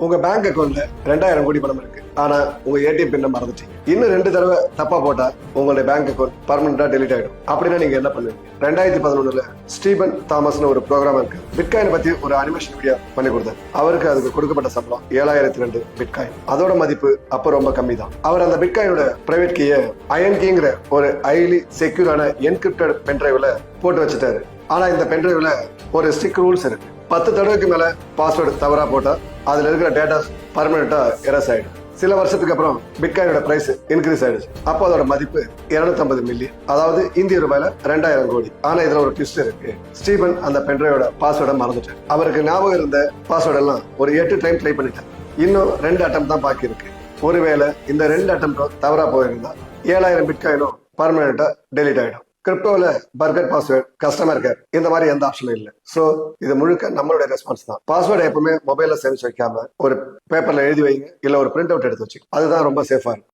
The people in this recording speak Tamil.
உங்க பேங்க் அக்கௌண்ட்ல 2000 கோடி பணம் இருக்கு. ஆனா உங்க ஏடிஎம் பின்ன மறந்துட்டீங்க. இன்னும் 2 தடவை தப்பா போட்டா உங்களுடைய பேங்க் அக்கௌண்ட் பர்மனண்டா டெலிட் ஆயிடும். அப்படின்னா நீங்க என்ன பண்ணுவீங்க? 2011 ஸ்டீபன் தாமஸ்னு ஒரு ப்ரோக்ராம் இருக்கு. பிட்காயின் பத்தி ஒரு அனிமேஷன் வீடியோ பண்ணி கொடுத்தாரு. அவருக்கு அதுக்கு கொடுக்கப்பட்ட சம்பளம் 7002 பிட்காயின். அதோட மதிப்பு அப்ப ரொம்ப கம்மி தான். அவர் அந்த பிட்காயினோட பிரைவேட் கீயை அயன் கீங்கிற ஒரு ஹைலி செக்யூரான என்கிரிப்டட் பென்டிரைவ்ல போட்டு வச்சுட்டாரு. ஆனா இந்த பென்டிரைவ்ல ஒரு ஸ்ட்ரிக்ட் ரூல்ஸ் இருக்கு. 10 தடவைக்கு மேல பாஸ்வேர்டு தவறா போட்டா அதுல இருக்கிற டேட்டா பர்மனண்டா எரஸ் ஆயிடும். சில வருஷத்துக்கு அப்புறம் பிட்காயினோட பிரைஸ் இன்க்ரீஸ் ஆயிடுச்சு. அப்போ அதோட மதிப்பு 250 மில்லியன், அதாவது இந்திய ரூபாயில 2000 கோடி. ஆனா இதுல ஒரு ட்விஸ்ட் இருக்கு. ஸ்டீபன் அந்த பென்ட்ரைவோட பாஸ்வேர்டை மறந்துட்டார். அவருக்கு ஞாபகம் இருந்த பாஸ்வேர்டு எல்லாம் ஒரு 8 டைம் ட்ரை பண்ணிட்டார். இன்னும் 2 அட்டம் தான் பாக்கி இருக்கு. ஒருவேளை இந்த 2 அட்டம்டும் தவறா போயிருந்தா 7000 பிட்காயினும் பர்மனண்டா டெலிட் ஆயிடும். கிரிப்டோல பர்கர் பாஸ்வேர்ட், கஸ்டமர் கேர் இந்த மாதிரி எந்த ஆப்ஷனும் இல்லை. சோ இது முழுக்க நம்மளுடைய ரெஸ்பான்ஸ் தான். பாஸ்வேர்டை எப்பவுமே மொபைல்ல சேமிச்சு வைக்காம ஒரு பேப்பர்ல எழுதி வைங்க, இல்ல ஒரு பிரிண்ட் அவுட் எடுத்து வச்சுங்க. அதுதான் ரொம்ப சேஃபா இருக்கும்.